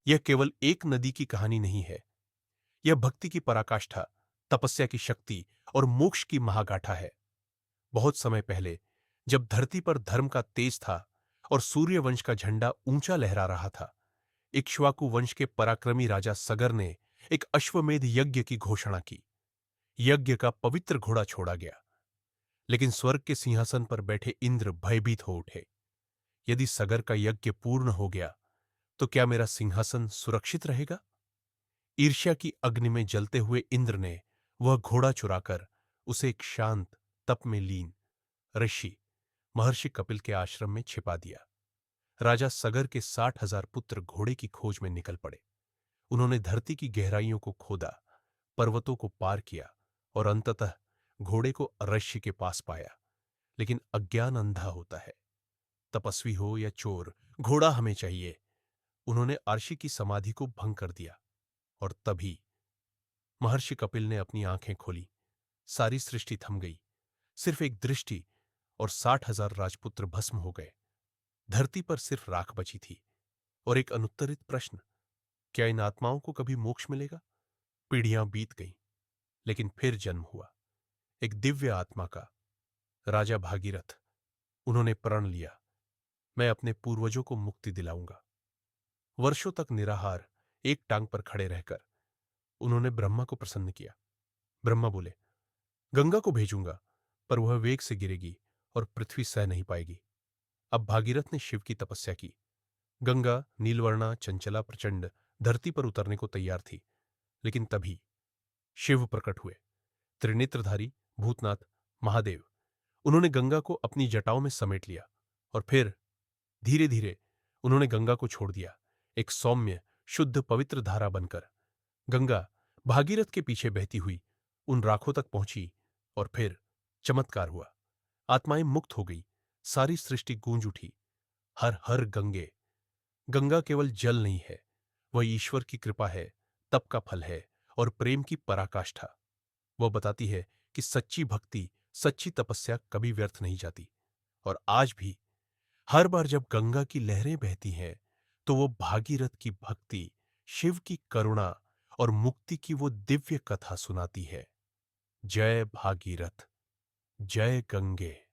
यह केवल एक नदी की कहानी नहीं है। यह भक्ति की पराकाष्ठा, तपस्या की शक्ति और मोक्ष की महागाथा है। बहुत समय पहले, जब धरती पर धर्म का तेज था और सूर्य वंश का झंडा ऊंचा लहरा रहा था, इक्ष्वाकु वंश के पराक्रमी राजा सगर ने एक अश्वमेध यज्ञ की घोषणा की। यज्ञ का पवित्र घोड़ा छोड़ा गया, लेकिन स्वर्ग के सिंहासन पर बैठे इंद्र भयभीत हो उठे। यदि सगर का यज्ञ पूर्ण हो गया, तो क्या मेरा सिंहासन सुरक्षित रहेगा? ईर्ष्या की अग्नि में जलते हुए इंद्र ने वह घोड़ा चुराकर उसे एक शांत, तप में लीन ऋषि महर्षि कपिल के आश्रम में छिपा दिया। राजा सगर के 60,000 पुत्र घोड़े की खोज में निकल पड़े। उन्होंने धरती की गहराइयों को खोदा, पर्वतों को पार किया और अंततः घोड़े को ऋषि के पास पाया। लेकिन अज्ञान अंधा होता है। तपस्वी हो या चोर, घोड़ा हमें चाहिए। उन्होंने अर्षि की समाधि को भंग कर दिया और तभी महर्षि कपिल ने अपनी आंखें खोली। सारी सृष्टि थम गई। सिर्फ एक दृष्टि और 60,000 राजपुत्र भस्म हो गए। धरती पर सिर्फ राख बची थी और एक अनुत्तरित प्रश्न, क्या इन आत्माओं को कभी मोक्ष मिलेगा? पीढ़ियां बीत गईं, लेकिन फिर जन्म हुआ एक दिव्य आत्मा का, राजा भागीरथ। उन्होंने प्रण लिया, मैं अपने पूर्वजों को मुक्ति दिलाऊंगा। वर्षों तक निराहार एक टांग पर खड़े रहकर उन्होंने ब्रह्मा को प्रसन्न किया। ब्रह्मा बोले, गंगा को भेजूंगा, पर वह वेग से गिरेगी और पृथ्वी सह नहीं पाएगी। अब भागीरथ ने शिव की तपस्या की। गंगा नीलवर्णा, चंचला, प्रचंड धरती पर उतरने को तैयार थी, लेकिन तभी शिव प्रकट हुए, त्रिनेत्रधारी, भूतनाथ, महादेव। उन्होंने गंगा को अपनी जटाओं में समेट लिया और फिर धीरे धीरे उन्होंने गंगा को छोड़ दिया, एक सौम्य, शुद्ध, पवित्र धारा बनकर। गंगा भागीरथ के पीछे बहती हुई उन राखों तक पहुंची और फिर चमत्कार हुआ। आत्माएं मुक्त हो गई। सारी सृष्टि गूंज उठी, हर हर गंगे। गंगा केवल जल नहीं है, वह ईश्वर की कृपा है, तप का फल है और प्रेम की पराकाष्ठा। वह बताती है कि सच्ची भक्ति, सच्ची तपस्या कभी व्यर्थ नहीं जाती। और आज भी हर बार जब गंगा की लहरें बहती हैं, तो वो भागीरथ की भक्ति, शिव की करुणा और मुक्ति की वो दिव्य कथा सुनाती है। जय भागीरथ, जय गंगे।